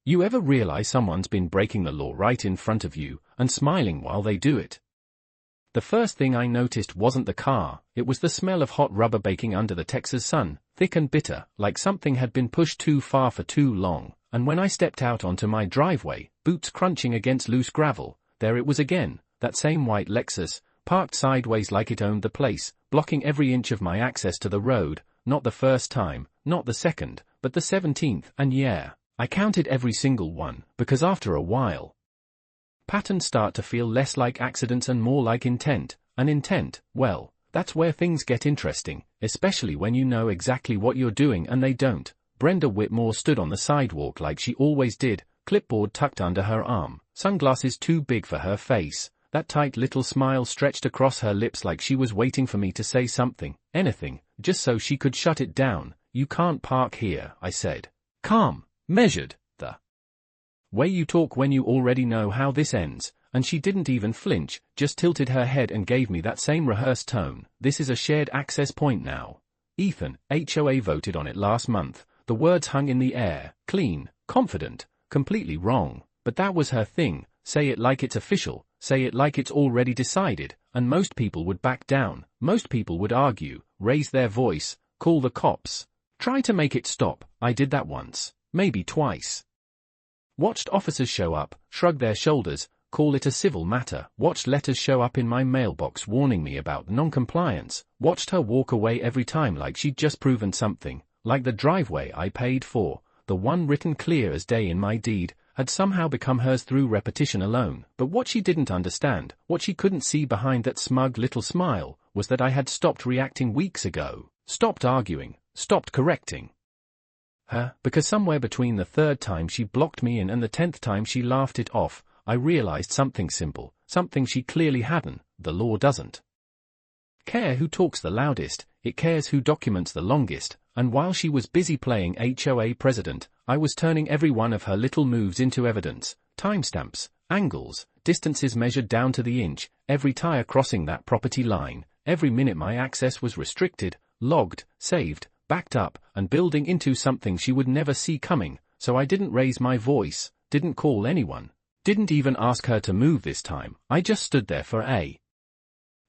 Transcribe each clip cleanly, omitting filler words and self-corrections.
You ever realize someone's been breaking the law right in front of you and smiling while they do it? The first thing I noticed wasn't the car, it was the smell of hot rubber baking under the Texas sun, thick and bitter, like something had been pushed too far for too long, and when I stepped out onto my driveway, boots crunching against loose gravel, there it was again, that same white Lexus, parked sideways like it owned the place, blocking every inch of my access to the road, not the first time, not the second, but the 17th, and yeah, I counted every single one, because after a while, patterns start to feel less like accidents and more like intent, and intent, well, that's where things get interesting, especially when you know exactly what you're doing and they don't. Brenda Whitmore stood on the sidewalk like she always did, clipboard tucked under her arm, sunglasses too big for her face, that tight little smile stretched across her lips like she was waiting for me to say something, anything, just so she could shut it down. "You can't park here," I said. Calm, measured, the way you talk when you already know how this ends, and she didn't even flinch, just tilted her head and gave me that same rehearsed tone. "This is a shared access point now. Ethan, HOA voted on it last month." The words hung in the air, clean, confident, completely wrong, but that was her thing. Say it like it's official, say it like it's already decided, and most people would back down, most people would argue, raise their voice, call the cops, try to make it stop. I did that once, maybe twice. Watched officers show up, shrug their shoulders, call it a civil matter, watched letters show up in my mailbox warning me about non-compliance, watched her walk away every time like she'd just proven something, like the driveway I paid for, the one written clear as day in my deed, had somehow become hers through repetition alone. But what she didn't understand, what she couldn't see behind that smug little smile, was that I had stopped reacting weeks ago, stopped arguing, stopped correcting her, because somewhere between the third time she blocked me in and the 10th time she laughed it off, I realized something simple, something she clearly hadn't. The law doesn't care who talks the loudest, it cares who documents the longest, and while she was busy playing HOA president, I was turning every one of her little moves into evidence, timestamps, angles, distances measured down to the inch, every tire crossing that property line, every minute my access was restricted, logged, saved, backed up, and building into something she would never see coming. So I didn't raise my voice, didn't call anyone, didn't even ask her to move this time. I just stood there for a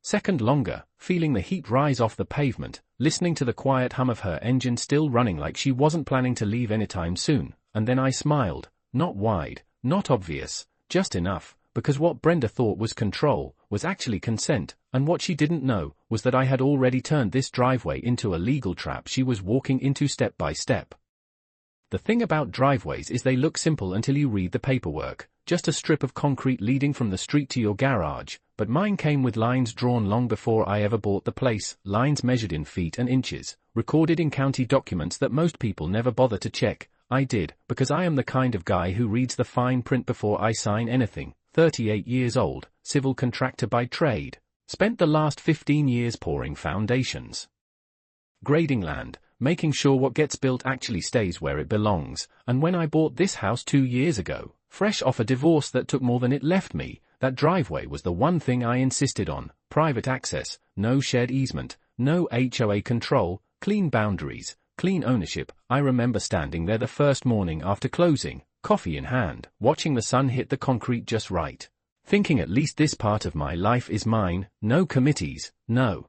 second longer, feeling the heat rise off the pavement, listening to the quiet hum of her engine still running like she wasn't planning to leave anytime soon, and then I smiled, not wide, not obvious, just enough, because what Brenda thought was control was actually consent, and what she didn't know was that I had already turned this driveway into a legal trap she was walking into step by step. The thing about driveways is they look simple until you read the paperwork, just a strip of concrete leading from the street to your garage, but mine came with lines drawn long before I ever bought the place, lines measured in feet and inches, recorded in county documents that most people never bother to check. I did, because I am the kind of guy who reads the fine print before I sign anything. 38 years old, civil contractor by trade, spent the last 15 years pouring foundations, grading land, making sure what gets built actually stays where it belongs, and when I bought this house 2 years ago, fresh off a divorce that took more than it left me, that driveway was the one thing I insisted on: private access, no shared easement, no HOA control, clean boundaries, clean ownership. I remember standing there the first morning after closing, coffee in hand, watching the sun hit the concrete just right, thinking at least this part of my life is mine. No committees, no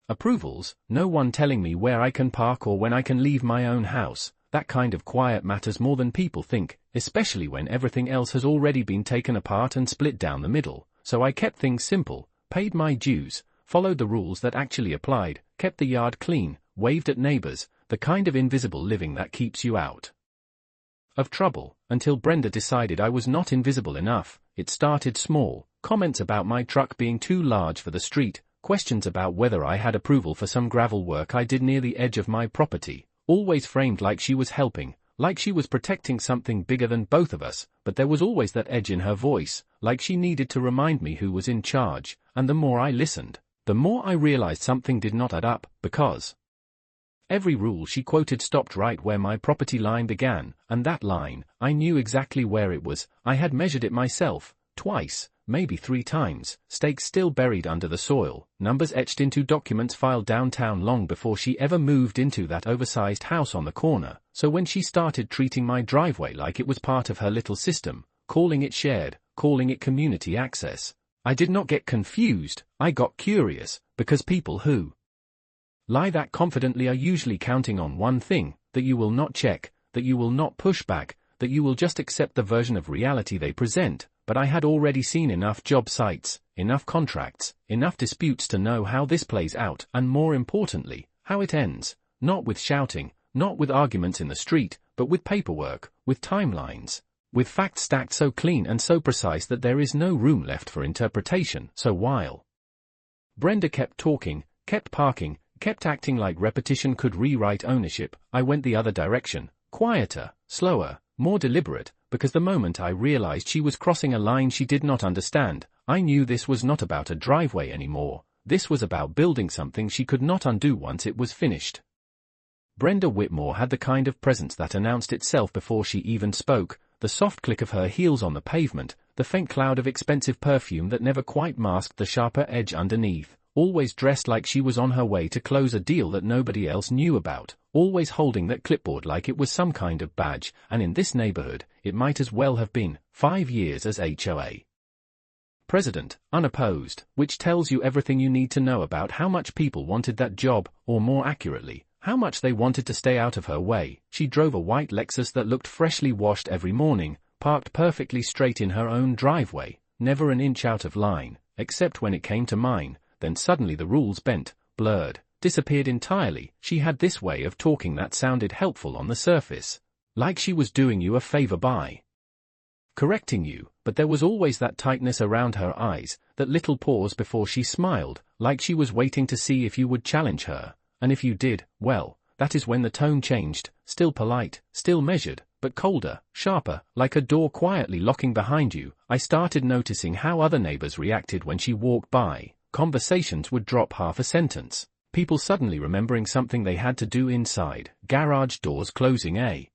approvals, no one telling me where I can park or when I can leave my own house. That kind of quiet matters more than people think, especially when everything else has already been taken apart and split down the middle. So I kept things simple, paid my dues, followed the rules that actually applied, kept the yard clean, waved at neighbors, the kind of invisible living that keeps you out of trouble, until Brenda decided I was not invisible enough. It started small, comments about my truck being too large for the street, questions about whether I had approval for some gravel work I did near the edge of my property, always framed like she was helping, like she was protecting something bigger than both of us, but there was always that edge in her voice, like she needed to remind me who was in charge, and the more I listened, the more I realized something did not add up, because every rule she quoted stopped right where my property line began, and that line, I knew exactly where it was. I had measured it myself, twice, maybe 3 times, stakes still buried under the soil, numbers etched into documents filed downtown long before she ever moved into that oversized house on the corner. So when she started treating my driveway like it was part of her little system, calling it shared, calling it community access, I did not get confused, I got curious, because people who lie that confidently are usually counting on one thing, that you will not check, that you will not push back, that you will just accept the version of reality they present. But I had already seen enough job sites, enough contracts, enough disputes to know how this plays out, and more importantly, how it ends, not with shouting, not with arguments in the street, but with paperwork, with timelines, with facts stacked so clean and so precise that there is no room left for interpretation. So while Brenda kept talking, kept parking, kept acting like repetition could rewrite ownership, I went the other direction, quieter, slower, more deliberate, because the moment I realized she was crossing a line she did not understand, I knew this was not about a driveway anymore. This was about building something she could not undo once it was finished. Brenda Whitmore had the kind of presence that announced itself before she even spoke, the soft click of her heels on the pavement, the faint cloud of expensive perfume that never quite masked the sharper edge underneath, always dressed like she was on her way to close a deal that nobody else knew about, always holding that clipboard like it was some kind of badge, and in this neighborhood, it might as well have been 5 years as HOA president, unopposed, which tells you everything you need to know about how much people wanted that job, or more accurately, how much they wanted to stay out of her way. She drove a white Lexus that looked freshly washed every morning, parked perfectly straight in her own driveway, never an inch out of line, except when it came to mine. Then suddenly the rules bent, blurred, disappeared entirely. She had this way of talking that sounded helpful on the surface, like she was doing you a favor by correcting you, but there was always that tightness around her eyes, that little pause before she smiled, like she was waiting to see if you would challenge her, and if you did, well, that is when the tone changed, still polite, still measured, but colder, sharper, like a door quietly locking behind you. I started noticing how other neighbors reacted when she walked by. Conversations would drop half a sentence, people suddenly remembering something they had to do inside, garage doors closing a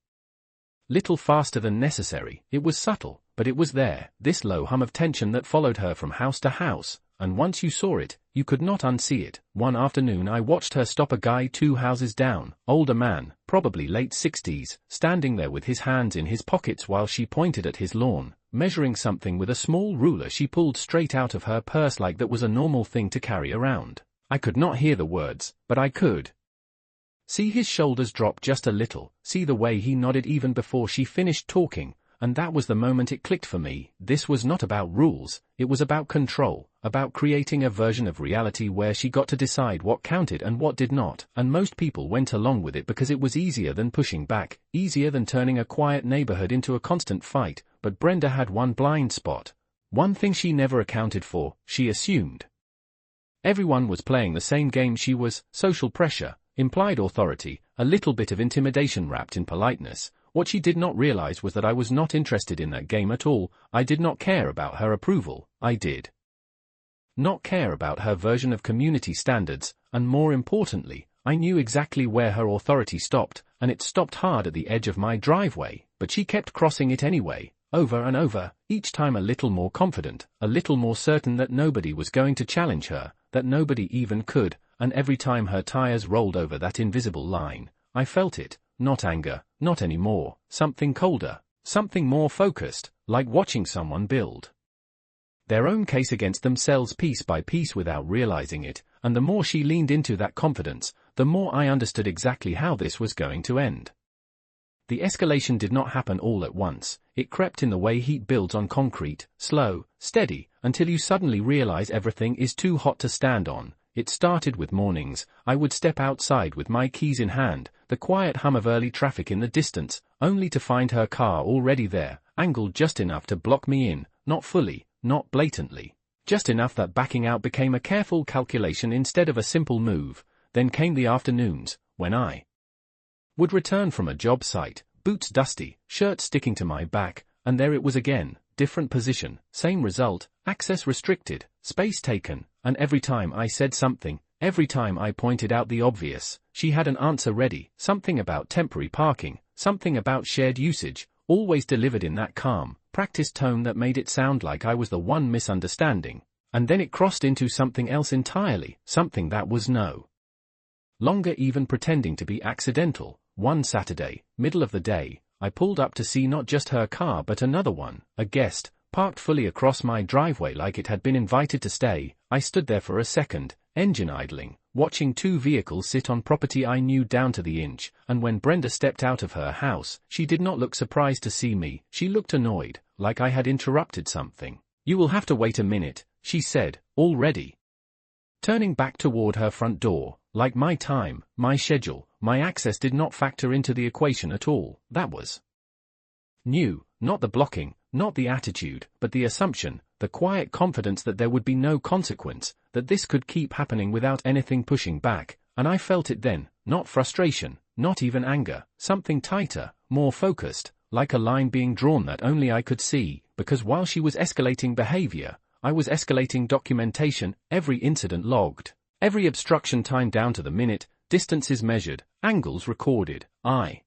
little faster than necessary. It was subtle, but it was there, this low hum of tension that followed her from house to house, and once you saw it, you could not unsee it. One afternoon I watched her stop a guy 2 houses down, older man, probably late 60s, standing there with his hands in his pockets while she pointed at his lawn, measuring something with a small ruler she pulled straight out of her purse like that was a normal thing to carry around. I could not hear the words, but I could see his shoulders drop just a little, see the way he nodded even before she finished talking, and that was the moment it clicked for me. This was not about rules, it was about control, about creating a version of reality where she got to decide what counted and what did not, and most people went along with it because it was easier than pushing back, easier than turning a quiet neighborhood into a constant fight. But Brenda had one blind spot, one thing she never accounted for. She assumed everyone was playing the same game she was, social pressure, implied authority, a little bit of intimidation wrapped in politeness. What she did not realize was that I was not interested in that game at all. I did not care about her approval, I did not care about her version of community standards, and more importantly, I knew exactly where her authority stopped, and it stopped hard at the edge of my driveway, but she kept crossing it anyway, over and over, each time a little more confident, a little more certain that nobody was going to challenge her, that nobody even could, and every time her tires rolled over that invisible line, I felt it, not anger, not anymore, something colder, something more focused, like watching someone build their own case against themselves piece by piece without realizing it, and the more she leaned into that confidence, the more I understood exactly how this was going to end. The escalation did not happen all at once. It crept in the way heat builds on concrete, slow, steady, until you suddenly realize everything is too hot to stand on. It started with mornings. I would step outside with my keys in hand, the quiet hum of early traffic in the distance, only to find her car already there, angled just enough to block me in, not fully, not blatantly, just enough that backing out became a careful calculation instead of a simple move. Then came the afternoons, when I would return from a job site, boots dusty, shirt sticking to my back, and there it was again, different position, same result, access restricted, space taken, and every time I said something, every time I pointed out the obvious, she had an answer ready, something about temporary parking, something about shared usage, always delivered in that calm, practiced tone that made it sound like I was the one misunderstanding, and then it crossed into something else entirely, something that was no longer even pretending to be accidental. One Saturday, middle of the day, I pulled up to see not just her car but another one, a guest, parked fully across my driveway like it had been invited to stay. I stood there for a second, engine idling, watching two vehicles sit on property I knew down to the inch, and when Brenda stepped out of her house, she did not look surprised to see me. She looked annoyed, like I had interrupted something. "You will have to wait a minute," she said, already turning back toward her front door, like my time, my schedule, my access did not factor into the equation at all. That was new, not the blocking, not the attitude, but the assumption, the quiet confidence that there would be no consequence, that this could keep happening without anything pushing back, and I felt it then, not frustration, not even anger, something tighter, more focused, like a line being drawn that only I could see, because while she was escalating behavior, I was escalating documentation, every incident logged, every obstruction timed down to the minute, distances measured, angles recorded. I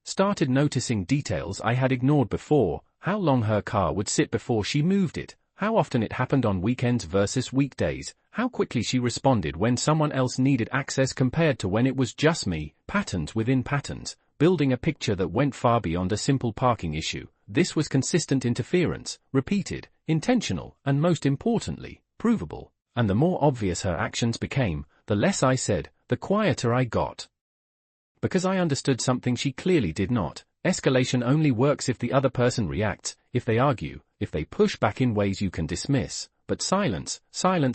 started noticing details I had ignored before: how long her car would sit before she moved it, how often it happened on weekends versus weekdays, how quickly she responded when someone else needed access compared to when it was just me, patterns within patterns, building a picture that went far beyond a simple parking issue. This was consistent interference, repeated, intentional, and most importantly, provable. And the more obvious her actions became, the less I said, the quieter I got. Because I understood something she clearly did not. Escalation only works if the other person reacts, if they argue, if they push back in ways you can dismiss. But silence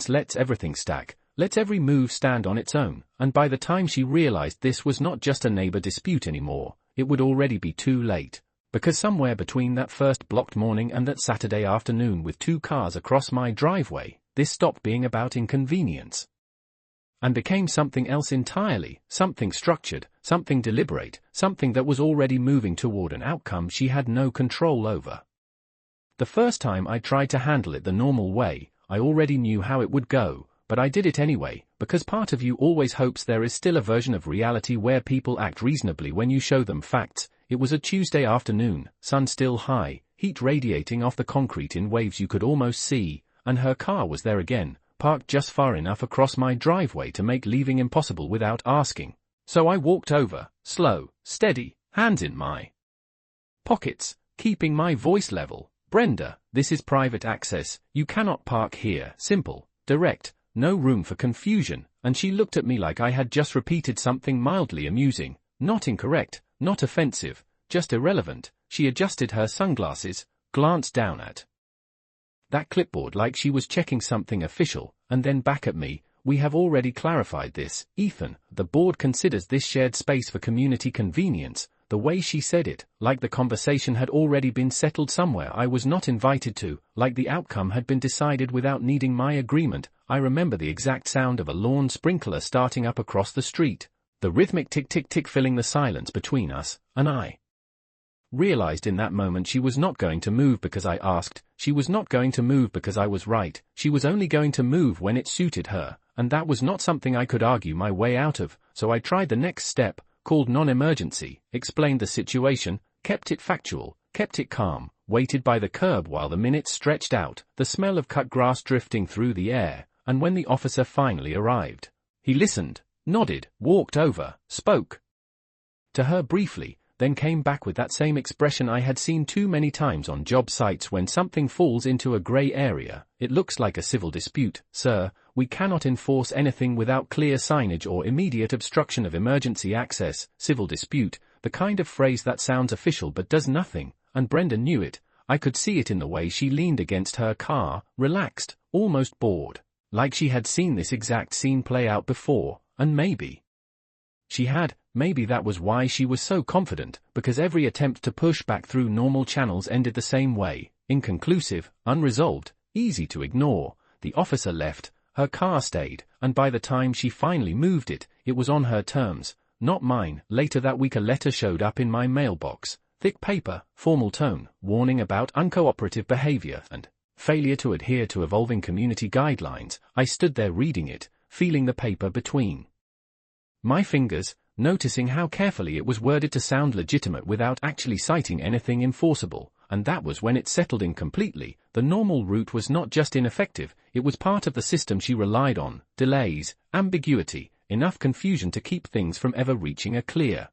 lets everything stack, lets every move stand on its own, and by the time she realized this was not just a neighbor dispute anymore, it would already be too late. Because somewhere between that first blocked morning and that Saturday afternoon with two cars across my driveway, this stopped being about inconvenience and became something else entirely, something structured, something deliberate, something that was already moving toward an outcome she had no control over. The first time I tried to handle it the normal way, I already knew how it would go, but I did it anyway, because part of you always hopes there is still a version of reality where people act reasonably when you show them facts. It was a Tuesday afternoon, sun still high, heat radiating off the concrete in waves you could almost see, and her car was there again, parked just far enough across my driveway to make leaving impossible without asking. So I walked over, slow, steady, hands in my pockets, keeping my voice level. "Brenda, this is private access, you cannot park here." Simple, direct, no room for confusion, and she looked at me like I had just repeated something mildly amusing, not incorrect, not offensive, just irrelevant. She adjusted her sunglasses, glanced down at that clipboard like she was checking something official, and then back at me. "We have already clarified this, Ethan. The board considers this shared space for community convenience." The way she said it, like the conversation had already been settled somewhere I was not invited to, like the outcome had been decided without needing my agreement. I remember the exact sound of a lawn sprinkler starting up across the street, the rhythmic tick-tick-tick filling the silence between us, and I realized in that moment she was not going to move because I asked, she was not going to move because I was right, she was only going to move when it suited her, and that was not something I could argue my way out of. So I tried the next step, called non-emergency, explained the situation, kept it factual, kept it calm, waited by the curb while the minutes stretched out, the smell of cut grass drifting through the air, and when the officer finally arrived, he listened, nodded, walked over, spoke to her briefly, then came back with that same expression I had seen too many times on job sites when something falls into a gray area. "It looks like a civil dispute, sir. We cannot enforce anything without clear signage or immediate obstruction of emergency access." Civil dispute, the kind of phrase that sounds official but does nothing, and Brenda knew it. I could see it in the way she leaned against her car, relaxed, almost bored, like she had seen this exact scene play out before, and maybe she had. Maybe that was why she was so confident, because every attempt to push back through normal channels ended the same way, inconclusive, unresolved, easy to ignore. The officer left, her car stayed, and by the time she finally moved it, it was on her terms, not mine. Later that week a letter showed up in my mailbox, thick paper, formal tone, warning about uncooperative behavior and failure to adhere to evolving community guidelines. I stood there reading it, feeling the paper between my fingers, noticing how carefully it was worded to sound legitimate without actually citing anything enforceable, and that was when it settled in completely. The normal route was not just ineffective, it was part of the system she relied on: delays, ambiguity, enough confusion to keep things from ever reaching a clear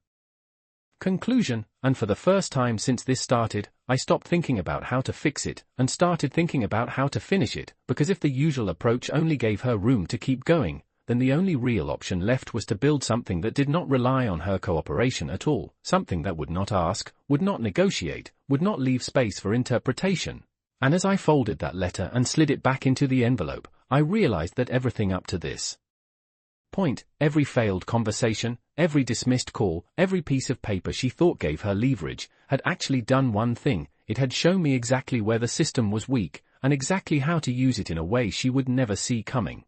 conclusion. And for the first time since this started, I stopped thinking about how to fix it and started thinking about how to finish it, because if the usual approach only gave her room to keep going, then the only real option left was to build something that did not rely on her cooperation at all, something that would not ask, would not negotiate, would not leave space for interpretation. And as I folded that letter and slid it back into the envelope, I realized that everything up to this point, every failed conversation, every dismissed call, every piece of paper she thought gave her leverage, had actually done one thing: it had shown me exactly where the system was weak, and exactly how to use it in a way she would never see coming.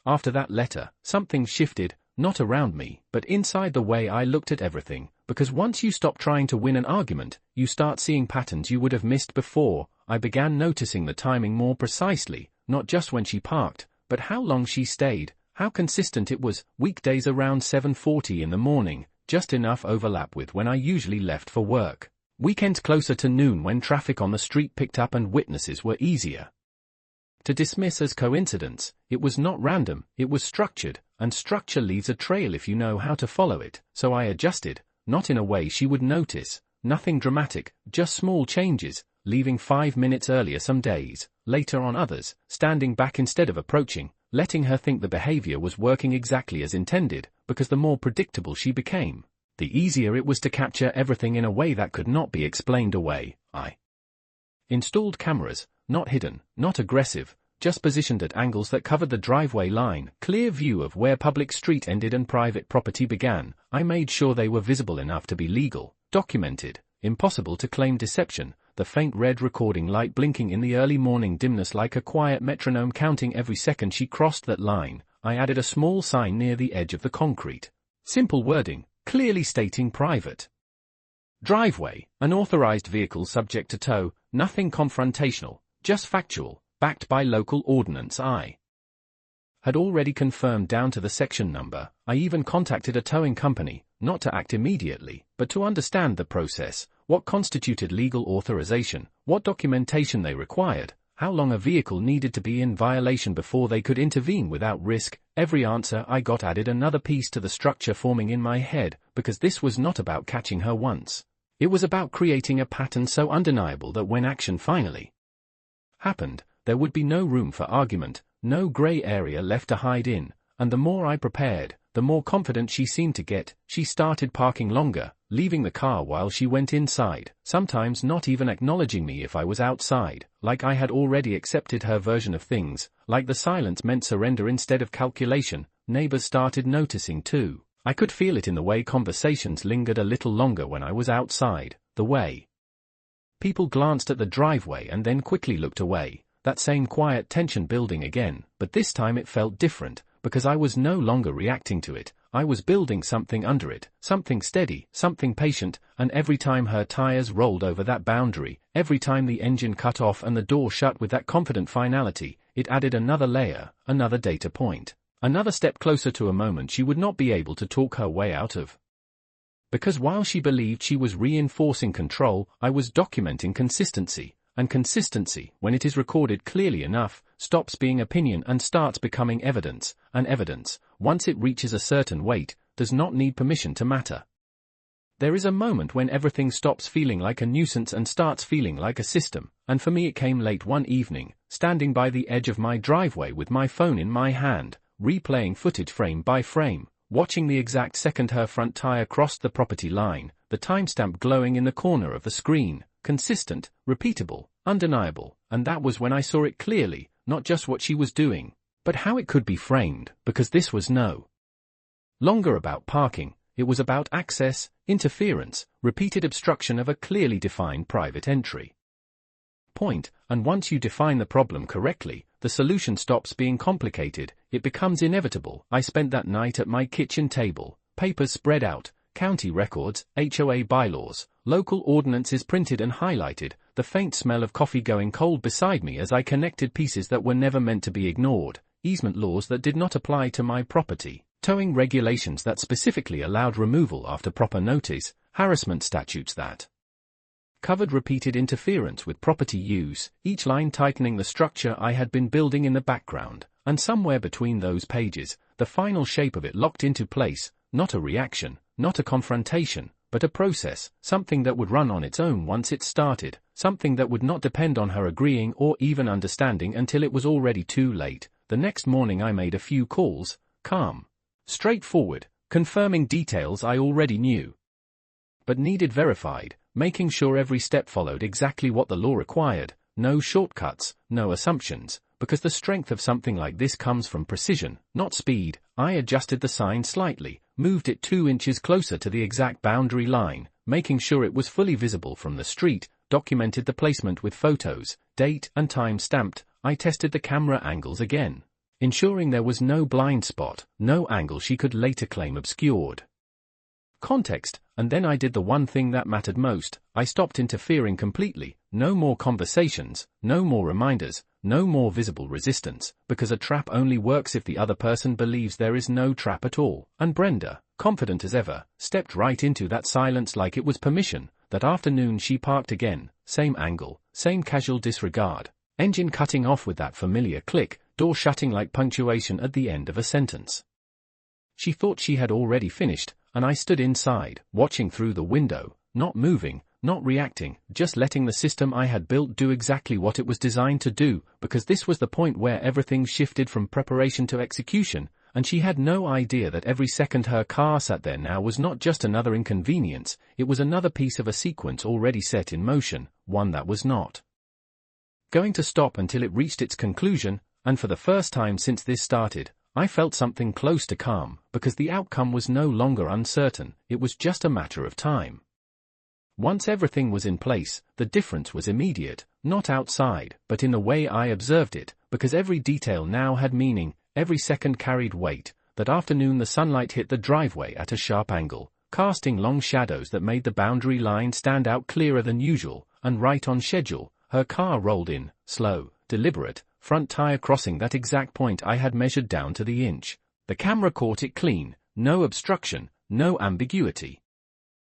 After that letter, something shifted, not around me, but inside the way I looked at everything, because once you stop trying to win an argument, you start seeing patterns you would have missed before. I began noticing the timing more precisely, not just when she parked, but how long she stayed, how consistent it was: weekdays around 7:40 in the morning, just enough overlap with when I usually left for work; weekends closer to noon when traffic on the street picked up and witnesses were easier to dismiss as coincidence. It was not random, it was structured, and structure leaves a trail if you know how to follow it. So I adjusted, not in a way she would notice, nothing dramatic, just small changes: leaving 5 minutes earlier some days, later on others, standing back instead of approaching, letting her think the behavior was working exactly as intended, because the more predictable she became, the easier it was to capture everything in a way that could not be explained away. I installed cameras, not hidden, not aggressive, just positioned at angles that covered the driveway line, clear view of where public street ended and private property began. I made sure they were visible enough to be legal, documented, impossible to claim deception, the faint red recording light blinking in the early morning dimness like a quiet metronome counting every second she crossed that line. I added a small sign near the edge of the concrete. Simple wording, clearly stating private driveway, unauthorized vehicle subject to tow, nothing confrontational, just factual, backed by local ordinance. I had already confirmed down to the section number. I even contacted a towing company, not to act immediately, but to understand the process, what constituted legal authorization, what documentation they required, how long a vehicle needed to be in violation before they could intervene without risk. Every answer I got added another piece to the structure forming in my head, because this was not about catching her once. It was about creating a pattern so undeniable that when action finally happened, there would be no room for argument, no gray area left to hide in. And the more I prepared, the more confident she seemed to get. She started parking longer, leaving the car while she went inside, sometimes not even acknowledging me if I was outside, like I had already accepted her version of things, like the silence meant surrender instead of calculation. Neighbors started noticing too. I could feel it in the way conversations lingered a little longer when I was outside, the way people glanced at the driveway and then quickly looked away, that same quiet tension building again, but this time it felt different, because I was no longer reacting to it. I was building something under it, something steady, something patient, and every time her tires rolled over that boundary, every time the engine cut off and the door shut with that confident finality, it added another layer, another data point, another step closer to a moment she would not be able to talk her way out of. Because while she believed she was reinforcing control, I was documenting consistency, and consistency, when it is recorded clearly enough, stops being opinion and starts becoming evidence, and evidence, once it reaches a certain weight, does not need permission to matter. There is a moment when everything stops feeling like a nuisance and starts feeling like a system, and for me it came late one evening, standing by the edge of my driveway with my phone in my hand, replaying footage frame by frame, watching the exact second her front tire crossed the property line, the timestamp glowing in the corner of the screen, consistent, repeatable, undeniable, and that was when I saw it clearly, not just what she was doing, but how it could be framed, because this was no longer about parking, it was about access, interference, repeated obstruction of a clearly defined private entry point, and once you define the problem correctly, the solution stops being complicated, it becomes inevitable. I spent that night at my kitchen table, papers spread out, county records, HOA bylaws, local ordinances printed and highlighted, the faint smell of coffee going cold beside me as I connected pieces that were never meant to be ignored, easement laws that did not apply to my property, towing regulations that specifically allowed removal after proper notice, harassment statutes that covered repeated interference with property use, each line tightening the structure I had been building in the background, and somewhere between those pages, the final shape of it locked into place, not a reaction, not a confrontation, but a process, something that would run on its own once it started, something that would not depend on her agreeing or even understanding until it was already too late. The next morning I made a few calls, calm, straightforward, confirming details I already knew, but needed verified, making sure every step followed exactly what the law required, no shortcuts, no assumptions, because the strength of something like this comes from precision, not speed. I adjusted the sign slightly, moved it 2 inches closer to the exact boundary line, making sure it was fully visible from the street, documented the placement with photos, date and time stamped. I tested the camera angles again, ensuring there was no blind spot, no angle she could later claim obscured context, and then I did the one thing that mattered most. I stopped interfering completely. No more conversations, no more reminders, no more visible resistance, because a trap only works if the other person believes there is no trap at all. And Brenda, confident as ever, stepped right into that silence like it was permission. That afternoon she parked again, same angle, same casual disregard, engine cutting off with that familiar click, door shutting like punctuation at the end of a sentence. She thought she had already finished, and I stood inside, watching through the window, not moving, not reacting, just letting the system I had built do exactly what it was designed to do, because this was the point where everything shifted from preparation to execution, and she had no idea that every second her car sat there now was not just another inconvenience, it was another piece of a sequence already set in motion, one that was not going to stop until it reached its conclusion. And for the first time since this started, I felt something close to calm, because the outcome was no longer uncertain, it was just a matter of time. Once everything was in place, the difference was immediate, not outside, but in the way I observed it, because every detail now had meaning, every second carried weight. That afternoon the sunlight hit the driveway at a sharp angle, casting long shadows that made the boundary line stand out clearer than usual, and right on schedule. Her car rolled in, slow, deliberate, front tire crossing that exact point I had measured down to the inch. The camera caught it clean, no obstruction, no ambiguity.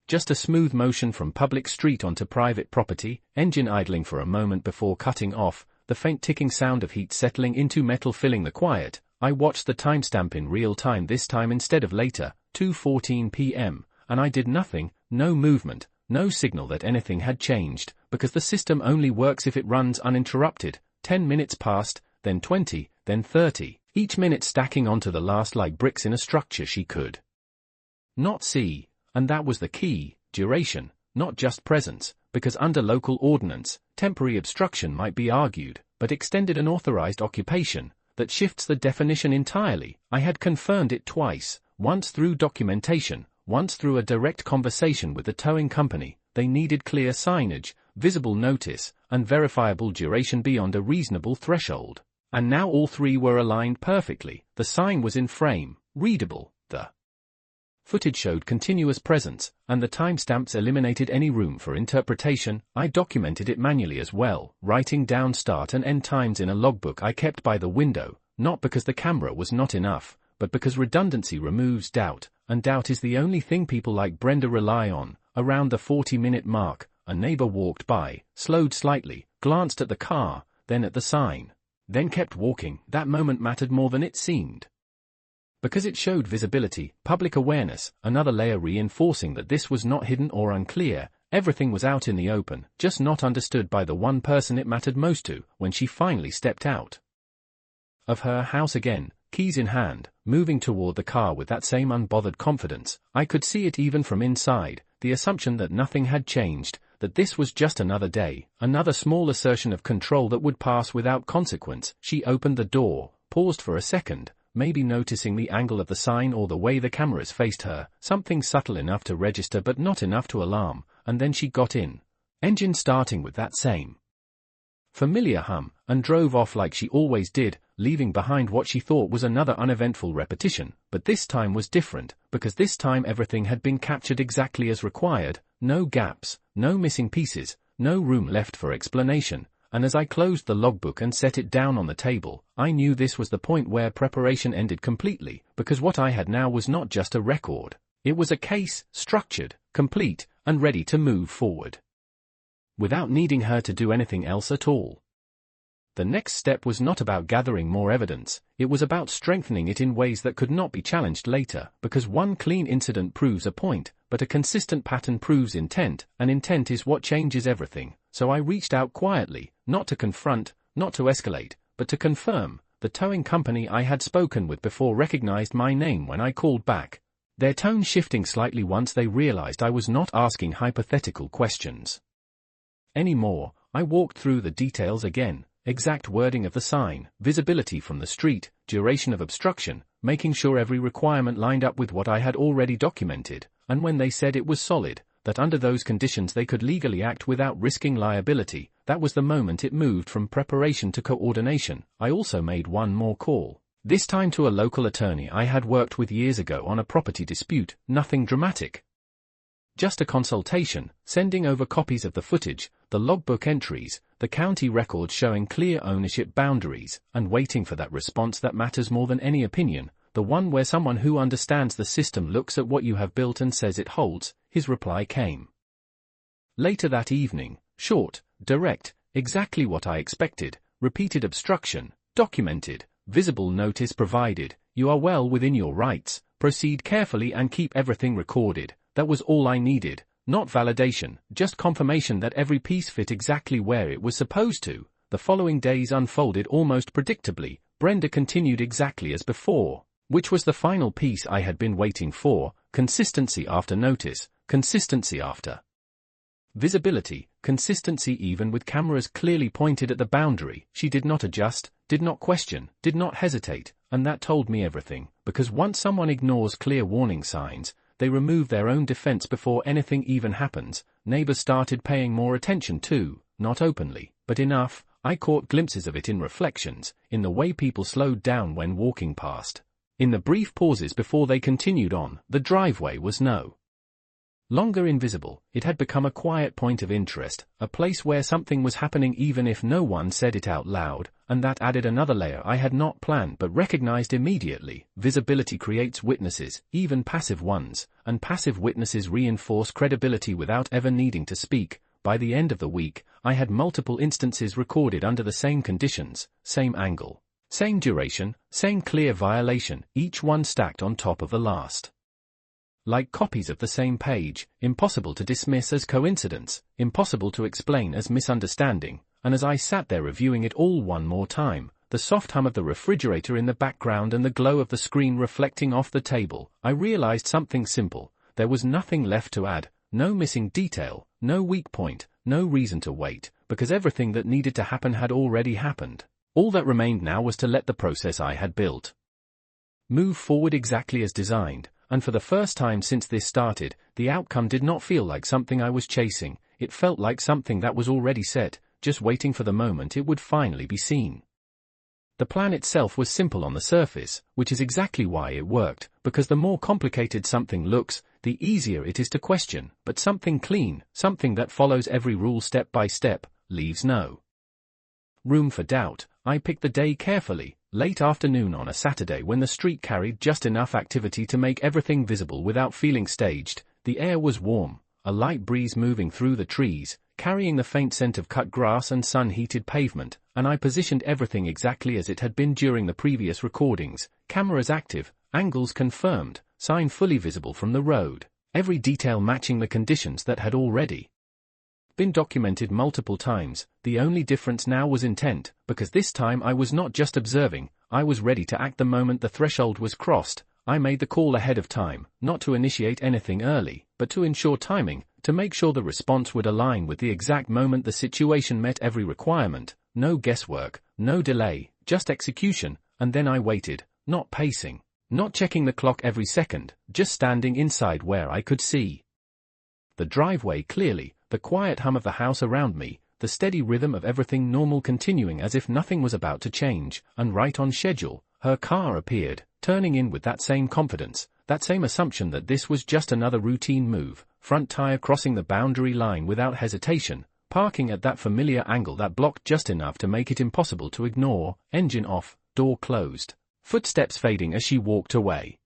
Just a smooth motion from public street onto private property, engine idling for a moment before cutting off, the faint ticking sound of heat settling into metal filling the quiet. I watched the timestamp in real time this time instead of later, 2:14 p.m., and I did nothing, no movement, no signal that anything had changed, because the system only works if it runs uninterrupted. 10 minutes passed, then 20, then 30, each minute stacking onto the last like bricks in a structure she could not see, and that was the key, duration, not just presence, because under local ordinance, temporary obstruction might be argued, but extended unauthorized occupation, that shifts the definition entirely. I had confirmed it twice, once through documentation, once through a direct conversation with the towing company. They needed clear signage, visible notice, and verifiable duration beyond a reasonable threshold. And now all three were aligned perfectly. The sign was in frame, readable, the footage showed continuous presence, and the timestamps eliminated any room for interpretation. I documented it manually as well, writing down start and end times in a logbook I kept by the window, not because the camera was not enough, but because redundancy removes doubt, and doubt is the only thing people like Brenda rely on. Around the 40-minute mark, a neighbor walked by, slowed slightly, glanced at the car, then at the sign, then kept walking. That moment mattered more than it seemed, because it showed visibility, public awareness, another layer reinforcing that this was not hidden or unclear. Everything was out in the open, just not understood by the one person it mattered most to. When she finally stepped out of her house again, keys in hand, moving toward the car with that same unbothered confidence, I could see it even from inside, the assumption that nothing had changed, that this was just another day, another small assertion of control that would pass without consequence. She opened the door, paused for a second, maybe noticing the angle of the sign or the way the cameras faced her, something subtle enough to register but not enough to alarm, and then she got in, engine starting with that same familiar hum, and drove off like she always did, leaving behind what she thought was another uneventful repetition. But this time was different, because this time everything had been captured exactly as required, no gaps, no missing pieces, no room left for explanation. and as I closed the logbook and set it down on the table, I knew this was the point where preparation ended completely, because what I had now was not just a record. It was a case, structured, complete, and ready to move forward, without needing her to do anything else at all. The next step was not about gathering more evidence, it was about strengthening it in ways that could not be challenged later, because one clean incident proves a point, but a consistent pattern proves intent, and intent is what changes everything. So I reached out quietly, not to confront, not to escalate, but to confirm. The towing company I had spoken with before recognized my name when I called back, their tone shifting slightly once they realized I was not asking hypothetical questions anymore. I walked through the details again. Exact wording of the sign, visibility from the street, duration of obstruction, making sure every requirement lined up with what I had already documented, and when they said it was solid, that under those conditions they could legally act without risking liability, that was the moment it moved from preparation to coordination. I also made one more call, this time to a local attorney I had worked with years ago on a property dispute, nothing dramatic. Just a consultation, sending over copies of the footage, the logbook entries, the county records showing clear ownership boundaries, and waiting for that response that matters more than any opinion, the one where someone who understands the system looks at what you have built and says it holds. His reply came later that evening, short, direct, exactly what I expected, repeated obstruction, documented, visible notice provided, you are well within your rights, proceed carefully and keep everything recorded. That was all I needed, not validation, just confirmation that every piece fit exactly where it was supposed to. The following days unfolded almost predictably. Brenda continued exactly as before, which was the final piece I had been waiting for: consistency after notice, consistency after visibility, consistency even with cameras clearly pointed at the boundary. She did not adjust, did not question, did not hesitate, and that told me everything, because once someone ignores clear warning signs, they remove their own defense before anything even happens. Neighbors started paying more attention too, not openly, but enough. I caught glimpses of it in reflections, in the way people slowed down when walking past, in the brief pauses before they continued on. The driveway was no longer invisible, it had become a quiet point of interest, a place where something was happening even if no one said it out loud, and that added another layer I had not planned but recognized immediately. Visibility creates witnesses, even passive ones, and passive witnesses reinforce credibility without ever needing to speak. By the end of the week, I had multiple instances recorded under the same conditions, same angle, same duration, same clear violation, each one stacked on top of the last. Like copies of the same page, impossible to dismiss as coincidence, impossible to explain as misunderstanding. And as I sat there reviewing it all one more time, the soft hum of the refrigerator in the background and the glow of the screen reflecting off the table, I realized something simple: there was nothing left to add, no missing detail, no weak point, no reason to wait, because everything that needed to happen had already happened. All that remained now was to let the process I had built move forward exactly as designed. And for the first time since this started, the outcome did not feel like something I was chasing. It felt like something that was already set, just waiting for the moment it would finally be seen. The plan itself was simple on the surface, which is exactly why it worked, because the more complicated something looks, the easier it is to question. But something clean, something that follows every rule step by step, leaves no room for doubt. I picked the day carefully, late afternoon on a Saturday when the street carried just enough activity to make everything visible without feeling staged. The air was warm, a light breeze moving through the trees, carrying the faint scent of cut grass and sun-heated pavement, and I positioned everything exactly as it had been during the previous recordings. Cameras active, angles confirmed, sign fully visible from the road, every detail matching the conditions that had already been documented multiple times. The only difference now was intent, because this time I was not just observing, I was ready to act the moment the threshold was crossed. I made the call ahead of time, not to initiate anything early, but to ensure timing, to make sure the response would align with the exact moment the situation met every requirement. No guesswork, no delay, just execution. And then I waited, not pacing, not checking the clock every second, just standing inside where I could see the driveway clearly, the quiet hum of the house around me, the steady rhythm of everything normal continuing as if nothing was about to change. And right on schedule, her car appeared, turning in with that same confidence, that same assumption that this was just another routine move. Front tire crossing the boundary line without hesitation, parking at that familiar angle that blocked just enough to make it impossible to ignore, engine off, door closed, footsteps fading as she walked away.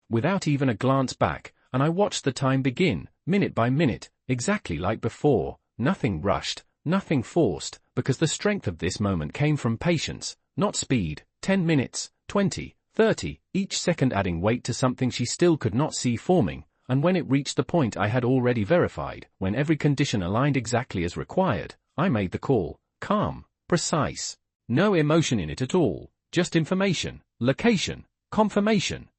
Without even a glance back, and I watched the time begin, minute by minute, exactly like before, nothing rushed, nothing forced, because the strength of this moment came from patience, not speed. 10 minutes, 20, 30, each second adding weight to something she still could not see forming, and when it reached the point I had already verified, when every condition aligned exactly as required, I made the call, calm, precise, no emotion in it at all, just information, location, confirmation.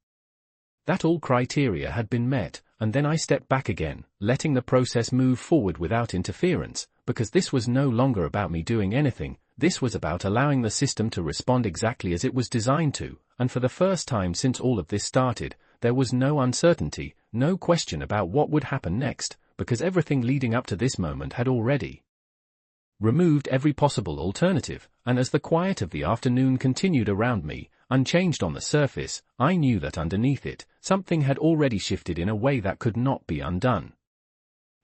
That all criteria had been met, and then I stepped back again, letting the process move forward without interference, because this was no longer about me doing anything, this was about allowing the system to respond exactly as it was designed to, and for the first time since all of this started, there was no uncertainty, no question about what would happen next, because everything leading up to this moment had already removed every possible alternative, and as the quiet of the afternoon continued around me, unchanged on the surface, I knew that underneath it, something had already shifted in a way that could not be undone.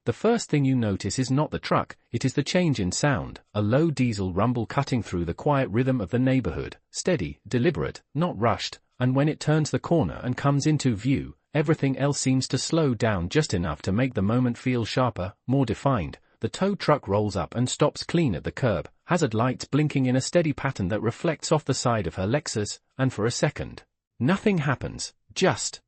The first thing you notice is not the truck, it is the change in sound, a low diesel rumble cutting through the quiet rhythm of the neighborhood, steady, deliberate, not rushed, and when it turns the corner and comes into view, everything else seems to slow down just enough to make the moment feel sharper, more defined. The tow truck rolls up and stops clean at the curb, hazard lights blinking in a steady pattern that reflects off the side of her Lexus, and for a second, nothing happens, just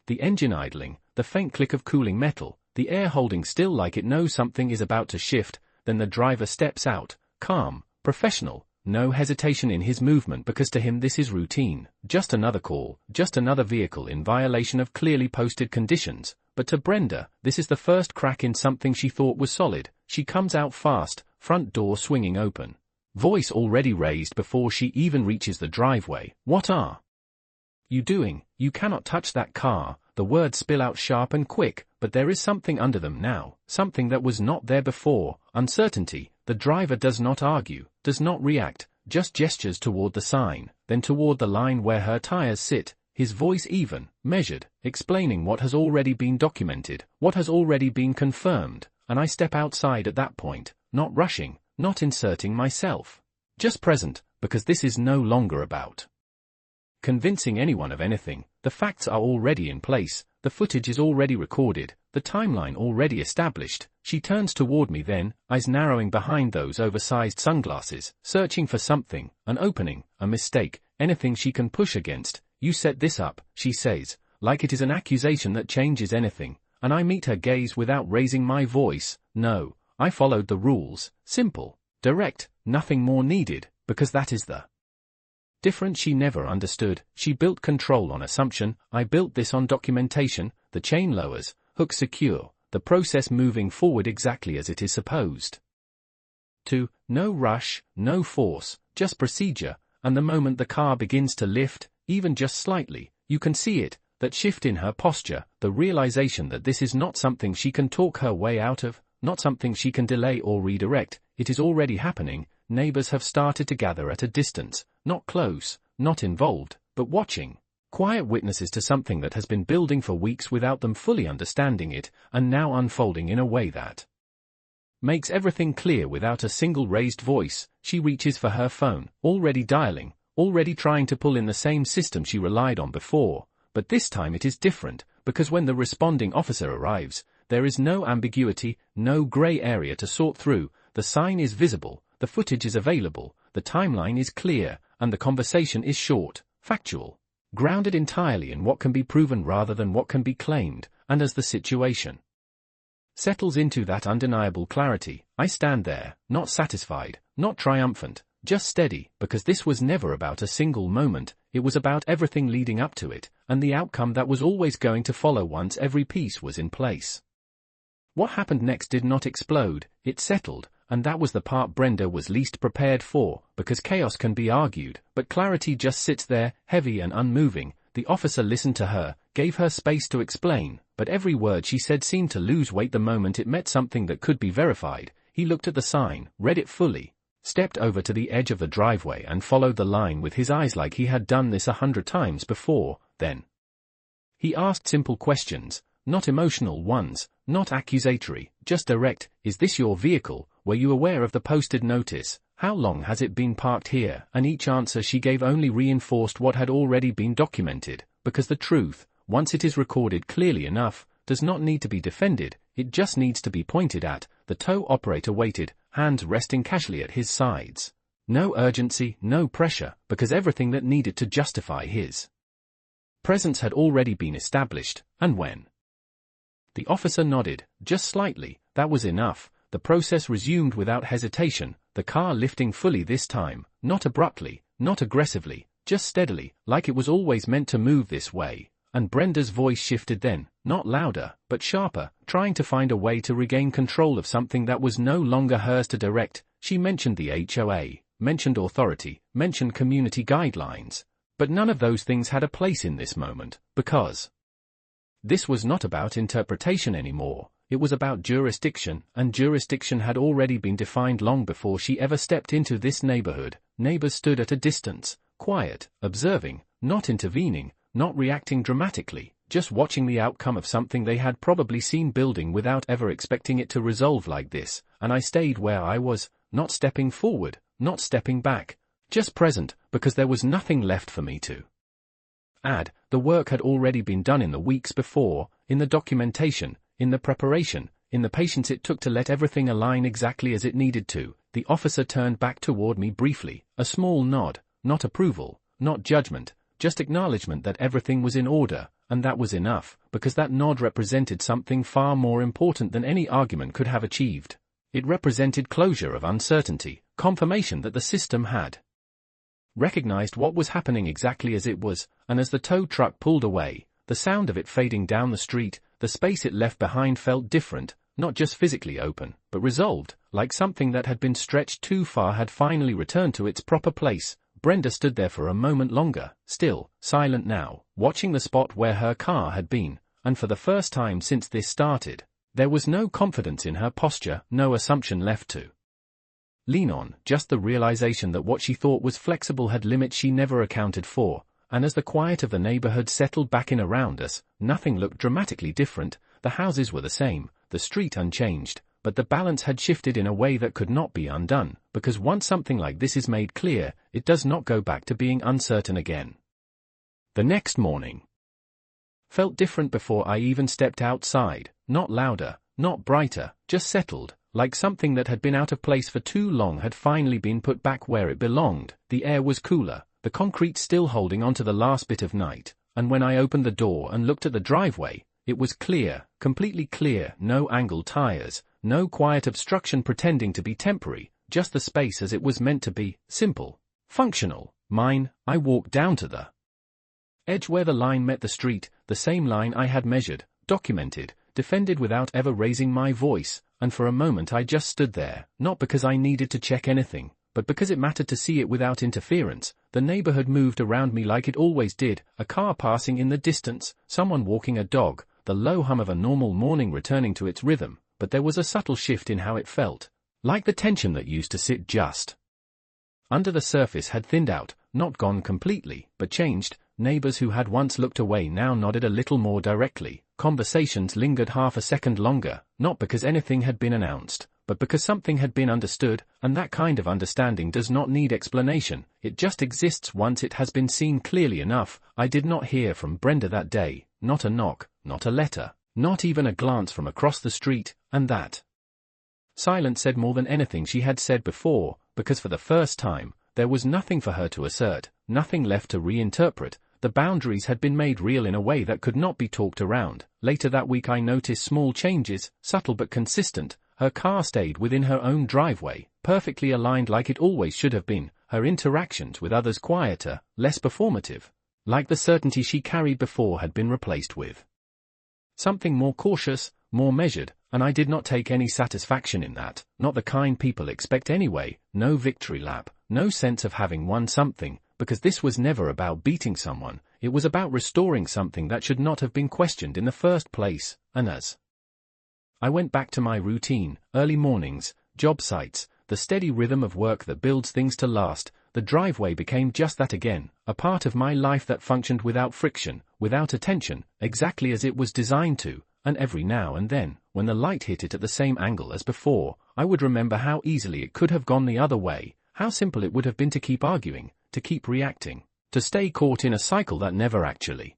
the engine idling, the faint click of cooling metal, the air holding still like it knows something is about to shift, then the driver steps out, calm, professional, no hesitation in his movement because to him this is routine, just another call, just another vehicle in violation of clearly posted conditions. But to Brenda, this is the first crack in something she thought was solid. She comes out fast, front door swinging open. Voice already raised before she even reaches the driveway. What are you doing? You cannot touch that car. The words spill out sharp and quick, but there is something under them now, something that was not there before, uncertainty. The driver does not argue, does not react, just gestures toward the sign, then toward the line where her tires sit. His voice even, measured, explaining what has already been documented, what has already been confirmed, and I step outside at that point, not rushing, not inserting myself. Just present, because this is no longer about convincing anyone of anything. The facts are already in place, the footage is already recorded, the timeline already established. She turns toward me then, eyes narrowing behind those oversized sunglasses, searching for something, an opening, a mistake, anything she can push against. You set this up, she says, like it is an accusation that changes anything, and I meet her gaze without raising my voice. No, I followed the rules, simple, direct, nothing more needed, because that is the difference she never understood. She built control on assumption, I built this on documentation, the chain lowers, hook secure, the process moving forward exactly as it is supposed to, no rush, no force, just procedure, and the moment the car begins to lift, even just slightly, you can see it, that shift in her posture, the realization that this is not something she can talk her way out of, not something she can delay or redirect. It is already happening. Neighbors have started to gather at a distance, not close, not involved, but watching. Quiet witnesses to something that has been building for weeks without them fully understanding it, and now unfolding in a way that makes everything clear without a single raised voice. She reaches for her phone, already dialing, already trying to pull in the same system she relied on before, but this time it is different, because when the responding officer arrives, there is no ambiguity, no gray area to sort through. The sign is visible, the footage is available, the timeline is clear, and the conversation is short, factual, grounded entirely in what can be proven rather than what can be claimed. And as the situation settles into that undeniable clarity, I stand there, not satisfied, not triumphant, just steady, because this was never about a single moment, it was about everything leading up to it, and the outcome that was always going to follow once every piece was in place. What happened next did not explode, it settled, and that was the part Brenda was least prepared for, because chaos can be argued, but clarity just sits there, heavy and unmoving. The officer listened to her, gave her space to explain, but every word she said seemed to lose weight the moment it met something that could be verified. He looked at the sign, read it fully, stepped over to the edge of the driveway and followed the line with his eyes like he had done this 100 times before. Then he asked simple questions, not emotional ones, not accusatory, just direct. Is this your vehicle? Were you aware of the posted notice? How long has it been parked here? And each answer she gave only reinforced what had already been documented, because the truth, once it is recorded clearly enough, does not need to be defended, it just needs to be pointed at. The tow operator waited, hands resting casually at his sides. No urgency, no pressure, because everything that needed to justify his presence had already been established, and when the officer nodded, just slightly, that was enough. The process resumed without hesitation, the car lifting fully this time, not abruptly, not aggressively, just steadily, like it was always meant to move this way. And Brenda's voice shifted then, not louder, but sharper, trying to find a way to regain control of something that was no longer hers to direct. She mentioned the HOA, mentioned authority, mentioned community guidelines. But none of those things had a place in this moment, because this was not about interpretation anymore. It was about jurisdiction, and jurisdiction had already been defined long before she ever stepped into this neighborhood. Neighbors stood at a distance, quiet, observing, not intervening, not reacting dramatically, just watching the outcome of something they had probably seen building without ever expecting it to resolve like this. And I stayed where I was, not stepping forward, not stepping back, just present, because there was nothing left for me to add. The work had already been done in the weeks before, in the documentation, in the preparation, in the patience it took to let everything align exactly as it needed to. The officer turned back toward me briefly, a small nod, not approval, not judgment, just acknowledgement that everything was in order, and that was enough, because that nod represented something far more important than any argument could have achieved. It represented closure of uncertainty, confirmation that the system had recognized what was happening exactly as it was, and as the tow truck pulled away, the sound of it fading down the street, the space it left behind felt different, not just physically open, but resolved, like something that had been stretched too far had finally returned to its proper place. Brenda stood there for a moment longer, still, silent now, watching the spot where her car had been, and for the first time since this started, there was no confidence in her posture, no assumption left to lean on, just the realization that what she thought was flexible had limits she never accounted for. And as the quiet of the neighborhood settled back in around us, nothing looked dramatically different. The houses were the same, the street unchanged, but the balance had shifted in a way that could not be undone, because once something like this is made clear, it does not go back to being uncertain again. The next morning felt different before I even stepped outside, not louder, not brighter, just settled, like something that had been out of place for too long had finally been put back where it belonged. The air was cooler, the concrete still holding onto the last bit of night, and when I opened the door and looked at the driveway, it was clear, completely clear, no angled tires, no quiet obstruction pretending to be temporary, just the space as it was meant to be, simple, functional, mine. I walked down to the edge where the line met the street, the same line I had measured, documented, defended without ever raising my voice, and for a moment I just stood there, not because I needed to check anything, but because it mattered to see it without interference. The neighborhood moved around me like it always did, a car passing in the distance, someone walking a dog, the low hum of a normal morning returning to its rhythm, but there was a subtle shift in how it felt, like the tension that used to sit just under the surface had thinned out, not gone completely, but changed. Neighbors who had once looked away now nodded a little more directly. Conversations lingered half a second longer, not because anything had been announced, but because something had been understood, and that kind of understanding does not need explanation, it just exists once it has been seen clearly enough. I did not hear from Brenda that day, not a knock, not a letter, not even a glance from across the street, and that silence said more than anything she had said before, because for the first time, there was nothing for her to assert, nothing left to reinterpret. The boundaries had been made real in a way that could not be talked around. Later that week I noticed small changes, subtle but consistent. Her car stayed within her own driveway, perfectly aligned like it always should have been. Her interactions with others quieter, less performative. Like the certainty she carried before had been replaced with something more cautious, more measured, and I did not take any satisfaction in that, not the kind people expect anyway. No victory lap, no sense of having won something, because this was never about beating someone, it was about restoring something that should not have been questioned in the first place. And as I went back to my routine, early mornings, job sites, the steady rhythm of work that builds things to last, the driveway became just that again, a part of my life that functioned without friction, without attention, exactly as it was designed to. and every now and then, when the light hit it at the same angle as before, I would remember how easily it could have gone the other way, how simple it would have been to keep arguing, to keep reacting, to stay caught in a cycle that never actually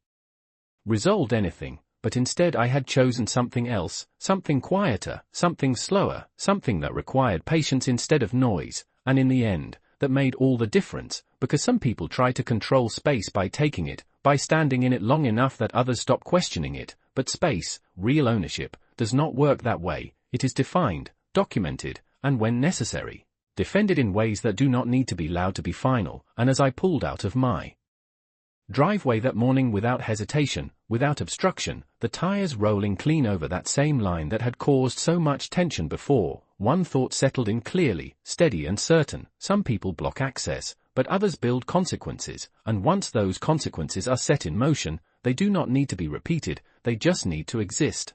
resolved anything, but instead I had chosen something else, something quieter, something slower, something that required patience instead of noise, and in the end, that made all the difference, because some people try to control space by taking it, by standing in it long enough that others stop questioning it, but space, real ownership, does not work that way. It is defined, documented, and when necessary, defended in ways that do not need to be loud to be final. And as I pulled out of my driveway that morning without hesitation, without obstruction, the tires rolling clean over that same line that had caused so much tension before, one thought settled in clearly, steady and certain. Some people block access, but others build consequences, and once those consequences are set in motion, they do not need to be repeated, they just need to exist.